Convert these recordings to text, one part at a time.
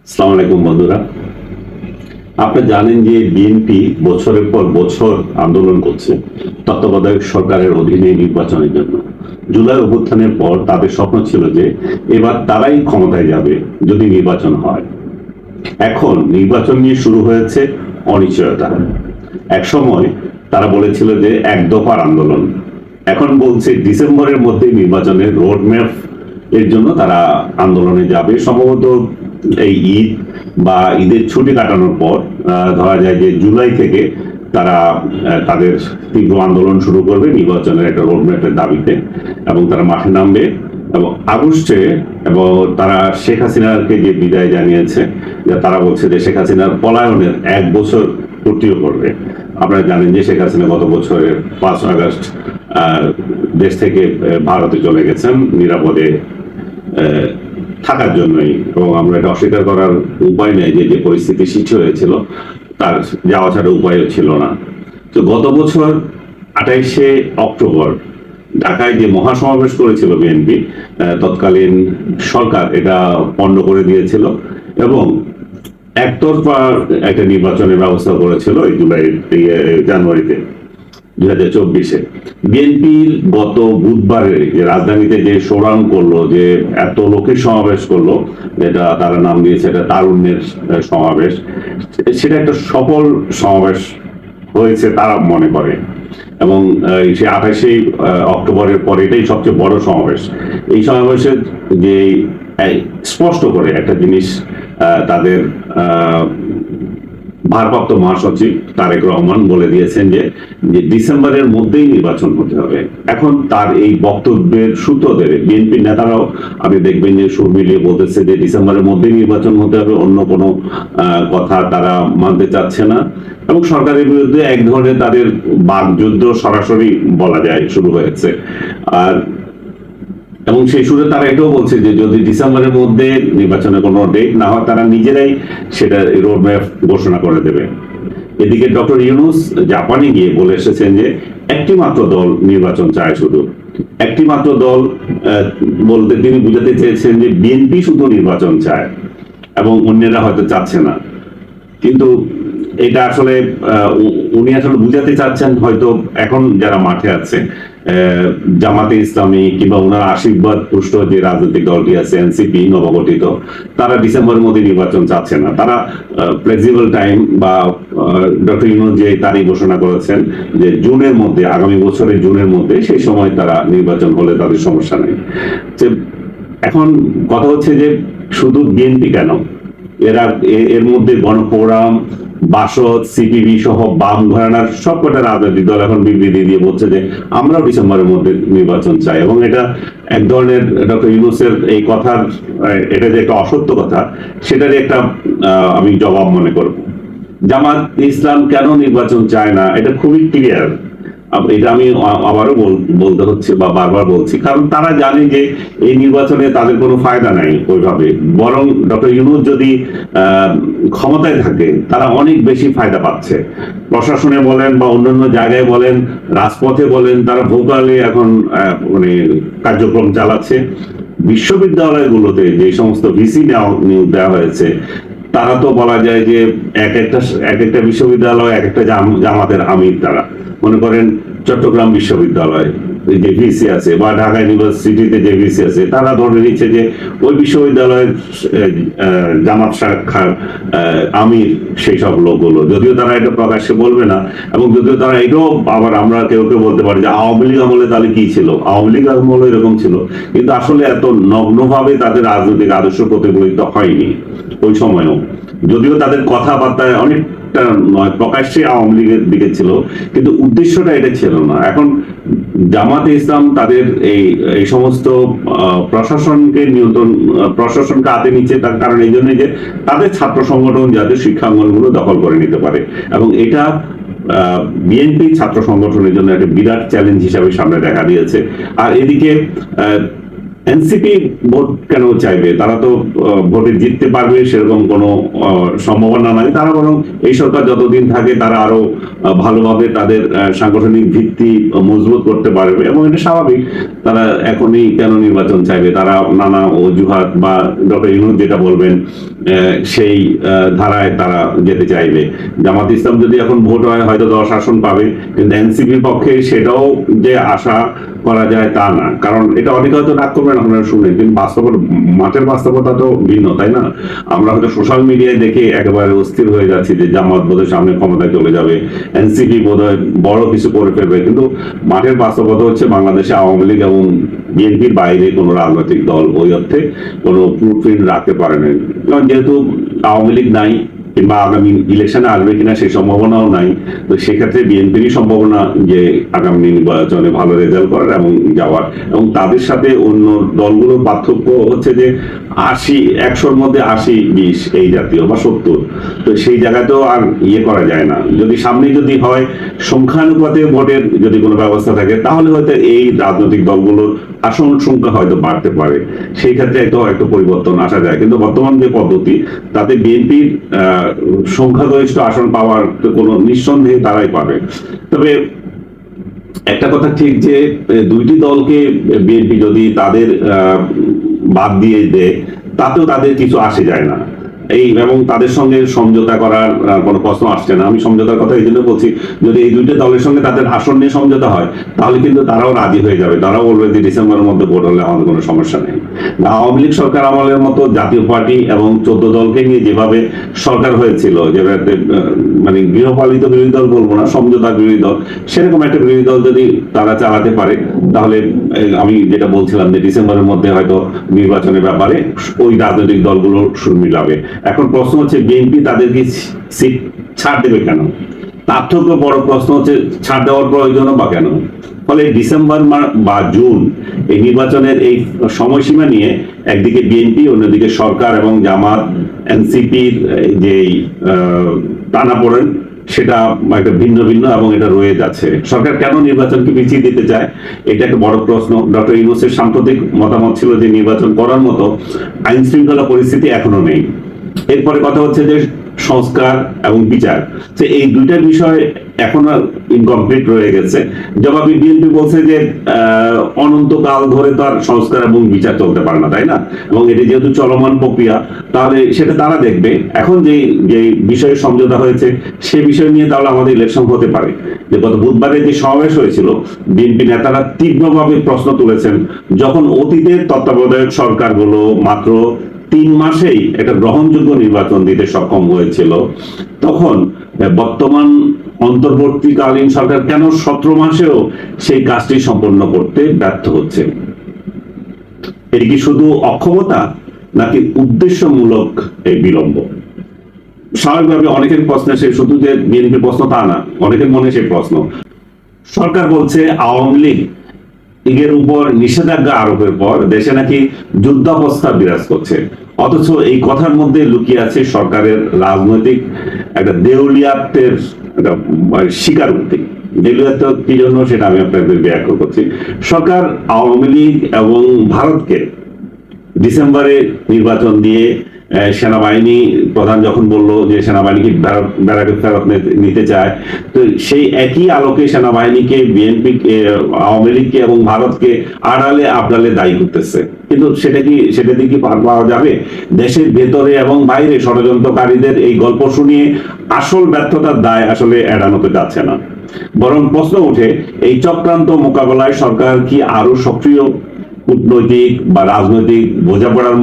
আসসালামু আলাইকুম বন্ধুরা। আপনারা জানেন যে বিএনপি বছরের পর বছর আন্দোলন করছে তত্ত্বাবধায়ক সরকারের অধীনে নির্বাচনের জন্য। জুলাই অভ্যুত্থানের পর তাদের স্বপ্ন ছিল যে এবার তারাই ক্ষমতায় যাবে যদি নির্বাচন হয়। এখন নির্বাচন নিয়ে শুরু হয়েছে অনিশ্চয়তা। এক সময় তারা বলেছিল যে এক দফার আন্দোলন, এখন বলছে ডিসেম্বরের মধ্যে নির্বাচনের রোডম্যাপ এর জন্য তারা আন্দোলনে যাবে। সম্ভবত এই ঈদ বা ঈদের ছুটি কাটানোর পর ধরা যায় যে জুলাই থেকে তারা তাদের তীব্র আন্দোলন শুরু করবে নির্বাচনের একটা রোডম্যাপের দাবিতে, এবং তারা মাঠে নামবে। এবং আগস্টে এবং তারা শেখ হাসিনাকে যে বিদায় জানিয়েছে, যে তারা বলছে যে শেখ হাসিনার পলায়নের 1 বছর পূর্তিও করবে। আপনারা জানেন যে শেখ হাসিনা গত বছরের 5 আগস্ট দেশ থেকে ভারতে চলে গেছেন নিরাপদে থাকার জন্যই, এবং আমরা এটা অস্বীকার করার উপায় নেই যে যে পরিস্থিতি সৃষ্টি হয়েছিল তার যাওয়া ছাড়া উপায়ও ছিল না। তো গত বছর 28শে অক্টোবর ঢাকায় যে মহাসমাবেশ করেছিল বিএনপি, তৎকালীন সরকার এটা পণ্ড করে দিয়েছিল এবং একতরফা একটা নির্বাচনের ব্যবস্থা করেছিল এই জানুয়ারিতে 2024-এ। বিএনপির গত বুধবারে যে রাজধানীতে যে শোডাউন করলো, যে এত লোকের সমাবেশ করলো, যেটা তারা নাম দিয়েছে এটা তারুণ্যের সমাবেশ, সেটা একটা সফল সমাবেশ হয়েছে তারা মনে করে। এবং সে 28শে অক্টোবরের পরে এটাই সবচেয়ে বড় সমাবেশ। এই সমাবেশের যে স্পষ্ট করে একটা জিনিস তাদের ভারপ্রাপ্ত মহাসচিব তারেক রহমান বলে দিয়েছেন যে ডিসেম্বরের মধ্যেই নির্বাচন হতে হবে। এখন তার এই বক্তব্যের সূত্র ধরে বিএনপি নেতারাও আপনি দেখবেন যে সুর মিলিয়ে বলতেছে যে ডিসেম্বরের মধ্যেই নির্বাচন হতে হবে, অন্য কোনো কথা তারা মানতে চাচ্ছে না। এবং সরকারের বিরুদ্ধে এক ধরনের তাদের বাকযুদ্ধ সরাসরি বলা যায় শুরু হয়েছে। আর এবং সেই সুরে তারা এটাও বলছে যে যদি ডিসেম্বরের মধ্যে নির্বাচনের কোনো ডেট না হয় তারা নিজেরাই সেটা রোডম্যাপ ঘোষণা করে দেবে। এদিকে ডক্টর ইউনূস জাপানে গিয়ে বলে এসেছেন যে একটি মাত্র দল নির্বাচন চায়, শুধু একটি মাত্র দল বলতে তিনি বুঝাতে চেয়েছেন যে বিএনপি শুধু নির্বাচন চায় এবং অন্যেরা হয়তো চাচ্ছে না। কিন্তু এটা আসলে উনি আসলে বুঝাতে চাচ্ছেন হয়তো এখন যারা মাঠে আছে জামাতে ইসলামী কিংবা ওনার আশীর্বাদ পুষ্ট যে রাজনৈতিক দলটি আছে এনসিপি নবগঠিত, তারা ডিসেম্বরের মধ্যে নির্বাচন চাচ্ছে না। তারা ফ্লেক্সিবল টাইম বা ডক্টর ইউনূস যে তারিখ ঘোষণা করেছেন যে জুনের মধ্যে, আগামী বছরের জুনের মধ্যে, সেই সময় তারা নির্বাচন হলে তাদের সমস্যা নেই। এখন কথা হচ্ছে যে শুধু বিএনপি কেন, এর মধ্যে গণফোরাম, বাসদ, সিপিবি সহ বাম ঘরানার সবকটা রাজনৈতিক দল এখন বিবৃতি দিয়ে বলছে যে আমরাও ডিসেম্বরের মধ্যে নির্বাচন চাই। এবং এটা এক ধরনের ডক্টর ইউনূসের এই কথার, এটা যে একটা অসত্য কথা, সেটারই একটা আমি জবাব মনে করব। জামাত ইসলাম কেন নির্বাচন চায় না এটা খুবই ক্লিয়ার। এটা আমি আবারও বলতে হচ্ছে বা বারবার বলছি, কারণ তারা জানে যে এই নির্বাচনে তাদের কোনো ফায়দা নাই ওইভাবে। বরং ডক্টর ইউনূস যদি ক্ষমতায় থাকে তারা অনেক বেশি ফায়দা পাচ্ছে। প্রশাসনে বলেন বা অন্যান্য জায়গায় বলেন, রাজপথে বলেন, তারা ভোকালে এখন মানে কার্যক্রম চালাচ্ছে। বিশ্ববিদ্যালয়গুলোতে যে সমস্ত ভিসি নিয়োগ দেওয়া হয়েছে, তারা তো বলা যায় যে এক একটা বিশ্ববিদ্যালয় এক একটা জামাতের আমির। তারা মনে করেন চট্টগ্রাম বিশ্ববিদ্যালয় যে ভিসি আছে বা ঢাকা ইউনিভার্সিটিতে যে ভিসি আছে, তারা ধরে নিচ্ছে যে ওই বিশ্ববিদ্যালয়ের জামাত শাখার আমির সেই সব লোকগুলো, যদিও তারা এটা প্রকাশ্যে বলবে না। এবং যদিও তারা এটাও আবার আমরা কেউ কেউ বলতে পারি যে আওয়ামী লীগ আমলে তাহলে কি ছিল, আওয়ামী লীগ আমলে এরকম ছিল, কিন্তু আসলে এত নগ্নভাবে তাদের রাজনৈতিক আদর্শ প্রতিফলিত হয়নি ওই সময়ও। যদিও তাদের কথাবার্তায় অনেকটা নয় প্রকাশ্যে আওয়ামী লীগের দিকে ছিল, কিন্তু উদ্দেশ্যটা এটা ছিল না। এখন জামাতে ইসলাম তাদের এই সমস্ত প্রশাসনকে নিয়ন্ত্রণ, প্রশাসনকে হাতে নিচ্ছে, তার কারণ এই জন্য যে তাদের ছাত্র সংগঠন যাতে শিক্ষাঙ্গনগুলো দখল করে নিতে পারে। এবং এটা বিএনপি ছাত্র সংগঠনের জন্য একটা বিরাট চ্যালেঞ্জ হিসাবে সামনে দেখা দিয়েছে। আর এদিকে এনসিপি ভোট কেন চাইবে? তারা তো ভোটে জিততে পারবে সেরকম কোনো সম্ভাবনা নাই। তারা বরং এই সরকার যতদিন থাকে তারা আরো ভালোভাবে তাদের সাংগঠনিক ভিত্তি মজবুত করতে পারবে, এবং এটা স্বাভাবিক। তারা এখনই কেন নির্বাচন চাইবে? তারা নানা অজুহাত বা ডক্টর ইউনূস যেটা বলবেন সেই ধারায় তারা যেতে চাইবে। জামাত ইসলাম যদি এখন ভোট হয় হয়তো 10 আসন পাবে, কিন্তু এনসিপির পক্ষে সেটাও যে আশা করা যায় তা না। কারণ এটা অনেকে হয়তো রাগ করবেন আপনারা শুনে, কিন্তু মাঠের বাস্তবতা তো ভিন্ন, তাই না? আমরা হয়তো সোশ্যাল মিডিয়ায় দেখে একেবারে অস্থির হয়ে যাচ্ছি যে জামাত বোধহয় সামনে ক্ষমতায় চলে যাবে, এনসিপি বোধহয় বড় কিছু করে ফেলবে, কিন্তু মাঠের বাস্তবতা হচ্ছে বাংলাদেশে আওয়ামী লীগ এবং বিএনপির বাইরে কোনো রাজনৈতিক দল ওই অর্থে কোনো প্রুফপ্রিন্ট রাখতে পারে না। কারণ যেহেতু আওয়ামী লীগ নাই, কিংবা আগামী ইলেকশনে আসবে কিনা সেই সম্ভাবনাও নাই, তো সেক্ষেত্রে বিএনপিরই সম্ভাবনা যে আগামী নির্বাচনে ভালো রেজাল্ট করার এবং যাওয়ার। এবং তাদের সাথে অন্য দলগুলোর পার্থক্য হচ্ছে যে 100-র মধ্যে 80-20 এই জাতীয় বা 70, তো সেই জায়গাতেও আর ইয়ে করা যায় না। যদি সামনে যদি হয় সংখ্যানুপাতে ভোটের যদি কোনো ব্যবস্থা থাকে, তাহলে হয়তো এই রাজনৈতিক দলগুলোর আসন সংখ্যা হয়তো বাড়তে পারে, সেই ক্ষেত্রে একটা পরিবর্তন আসা যায়। কিন্তু বর্তমান যে পদ্ধতি তাতে বিএনপির সংখ্যাগরিষ্ঠ আসন পাওয়ার কোনো নিঃসন্দেহে তারাই পাবে। তবে একটা কথা ঠিক যে দুইটি দলকে বিএনপি যদি তাদের বাদ দিয়ে দেয় তাতেও তাদের কিছু আসে যায় না, এবং তাদের সঙ্গে সমঝোতা করার কোনো প্রশ্ন আসছে না। আমি সমঝোতার কথা এই জন্য বলছি, যদি এই দুইটা দলের সঙ্গে তাদের আসন নিয়ে সমঝোতা হয় তাহলে কিন্তু তারাও রাজি হয়ে যাবে, তারাও বলবে যে ডিসেম্বরের মধ্যে ভোট হলে আমাদের কোনো সমস্যা নেই। আওয়ামী লীগ সরকার আমলের মতো জাতীয় পার্টি এবং 14 দলকে নিয়ে যেভাবে সরকার হয়েছিল, যেভাবে মানে গৃহপালিত বিরোধী দল বলবো না, সমঝোতা বিরোধী দল, সেরকম একটা বিরোধী দল যদি তারা চালাতে পারে তাহলে আমি যেটা বলছিলাম যে ডিসেম্বরের মধ্যে হয়তো নির্বাচনের ব্যাপারে ওই রাজনৈতিক দলগুলো সুর মিলাবে। এখন প্রশ্ন হচ্ছে বিএনপি তাদেরকে সিট ছাড় দেবে কেন? তার থেকে বড় প্রশ্ন হচ্ছে ছাড় দেওয়ার প্রয়োজন বা কেন? ফলে ডিসেম্বর বা জুন এই নির্বাচনের এই সময়সীমা নিয়ে একদিকে বিএনপি, অন্যদিকে সরকার এবং জামাত এনসিপির যে টানাপোড়েন সেটা একটা ভিন্ন ভিন্ন এবং এটা রয়ে যাচ্ছে। সরকার কেন নির্বাচনকে পিছিয়ে দিতে চায় এটা একটা বড় প্রশ্ন। ডক্টর ইউনূসের সাম্প্রতিক মতামত ছিল যে নির্বাচন করার মতো আইন শৃঙ্খলা পরিস্থিতি এখনো নেই। এরপরে কথা হচ্ছে যে সংস্কার এবং বিচার, এই দুইটা বিষয় এখনো ইনকমপ্লিট রয়ে গেছে। জবাবে বিএনপি বলছে যে অনন্তকাল ধরে তো আর সংস্কার এবং বিচার চলতে পারে না, তাই না? এবং এটি যেহেতু চলমান প্রক্রিয়া তাহলে সেটা তারা দেখবে। এখন যে যে বিষয়ে সমঝোতা হয়েছে সে বিষয় নিয়ে তাহলে আমাদের ইলেকশন হতে পারে। যে গত বুধবারে যে সমাবেশ হয়েছিল বিএনপি নেতারা তীব্রভাবে প্রশ্ন তুলেছেন, যখন অতীতের তত্ত্বাবধায়ক সরকারগুলো মাত্র 3 মাসেই একটা গ্রহণযোগ্য নির্বাচন দিতে সক্ষম হয়েছিল, তখন বর্তমান অন্তর্বর্তীকালীন সরকার কেন 17 মাসেও সেই কাজটি সম্পন্ন করতে ব্যর্থ হচ্ছে? এটি কি শুধু অক্ষমতা নাকি উদ্দেশ্যমূলক এই বিলম্ব? স্বাভাবিকভাবে অনেকের প্রশ্ন, সে শুধু যে বিএনপির প্রশ্ন তা না, অনেকের মনে সেই প্রশ্ন। সরকার বলছে আওয়ামী লীগ এর উপর নিষেধাজ্ঞা আরোপের পর দেশে নাকি যুদ্ধাবস্থা বিরাজ করছে, অথচ এই কথার মধ্যে লুকিয়ে আছে সরকারের রাজনৈতিক একটা দেউলিয়াত্বের একটা স্বীকারোক্তি। দেউলিয়াত্ব কি জন্য সেটা আমি আপনাদের ব্যাখ্যা করছি। সরকার আওয়ামী লীগ এবং ভারতকে ডিসেম্বরে নির্বাচন দিয়ে সেনাবাহিনী প্রধান যখন বলল যে সেনাবাহিনীকে ব্যারাকে ফেরত নিতে চায়, তো সেই একই আলোকে সেনাবাহিনীকে বিএনপি, আওয়ামী লীগকে এবং ভারতকে আড়ালে আবডালে দায়ী করতেছে। কিন্তু সেটা দিয়ে কি পার পাওয়া যাবে? দেশের ভেতরে এবং বাইরে ষড়যন্ত্রকারীদের এই গল্প শুনিয়ে আসল ব্যর্থতার দায় আসলে এড়ানোতে যাচ্ছে না। বরং প্রশ্ন ওঠে, এই চক্রান্ত মোকাবেলায় সরকার কি আরো সক্রিয় কূটনৈতিক বা রাজনৈতিক বোঝাপড়ার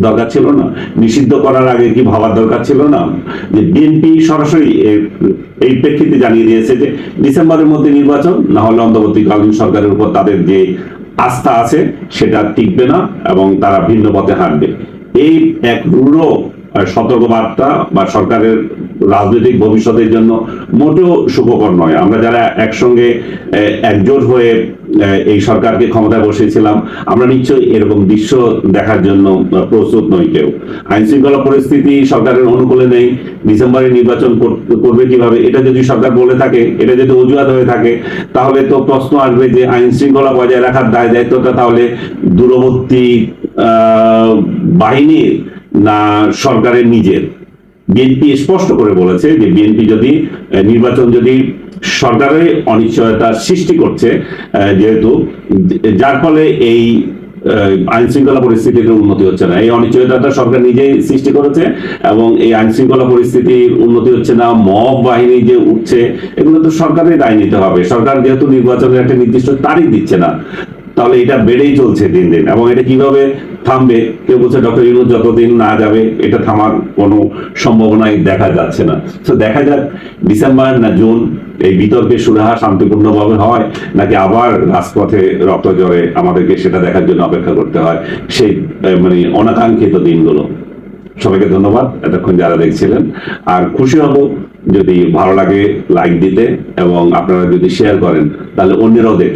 দরকার ছিল না? নিষিদ্ধ করার আগে কি ভাবার দরকার ছিল না? যে বিএনপি সরাসরি এই প্রেক্ষিতে জানিয়ে দিয়েছে যে ডিসেম্বরের মধ্যে নির্বাচন না হলে অন্তর্বর্তীকালীন সরকারের উপর তাদের যে আস্থা আছে সেটা টিকবে না এবং তারা ভিন্ন পথে হাঁটবে। এই এক রূঢ় সতর্কবার্তা বা সরকারের রাজনৈতিক ভবিষ্যতের জন্য মোটেও সুখকর নয়। আমরা যারা একসঙ্গে একজোট হয়ে এই সরকারকে ক্ষমতায় বসিয়েছিলাম, আমরা নিশ্চয়ই এরকম দৃশ্য দেখার জন্য প্রস্তুত নই কেউ। আইন শৃঙ্খলা পরিস্থিতি সরকারের অনুকূলে নেই, ডিসেম্বরে নির্বাচন করবে কিভাবে, এটা যদি সরকার বলে থাকে, এটা যদি অজুহাত হয়ে থাকে, তাহলে তো প্রশ্ন আসবে যে আইন শৃঙ্খলা বজায় রাখার দায় দায়িত্বটা তাহলে দূরবর্তী বাহিনীর না সরকারের নিজের। বিএনপি স্পষ্ট করে বলেছে যে বিএনপি যদি নির্বাচন যদি সরকারের অনিশ্চয়তার সৃষ্টি করছে, যেহেতু যার ফলে এই আইন শৃঙ্খলা পরিস্থিতির উন্নতি হচ্ছে না, এই অনিশ্চয়তাটা সরকার নিজেই সৃষ্টি করেছে, এবং এই আইন শৃঙ্খলা পরিস্থিতির উন্নতি হচ্ছে না, মব বাহিনী যে উঠছে, এগুলো তো সরকারের দায় নিতে হবে। সরকার যেহেতু নির্বাচনের একটা নির্দিষ্ট তারিখ দিচ্ছে না, তাহলে এটা বেড়েই চলছে দিন দিন, এবং এটা কিভাবে থামবে? কেউ বলছে ডক্টর ইউনূস যতদিন না যাবে এটা থামার কোনো সম্ভাবনাই দেখা যাচ্ছে না। তো দেখা যাক ডিসেম্বর না জুন এই বিতর্কের সুরাহা শান্তিপূর্ণভাবে হয়, নাকি আবার রাজপথে রক্ত ঝরে আমাদেরকে সেটা দেখার জন্য অপেক্ষা করতে হয়, সেই মানে অনাকাঙ্ক্ষিত দিনগুলো। সবাইকে ধন্যবাদ এতক্ষণ যারা দেখছিলেন, আর খুশি হব যদি ভালো লাগে লাইক দিতে, এবং আপনারা যদি শেয়ার করেন তাহলে অন্যরাও দেখতে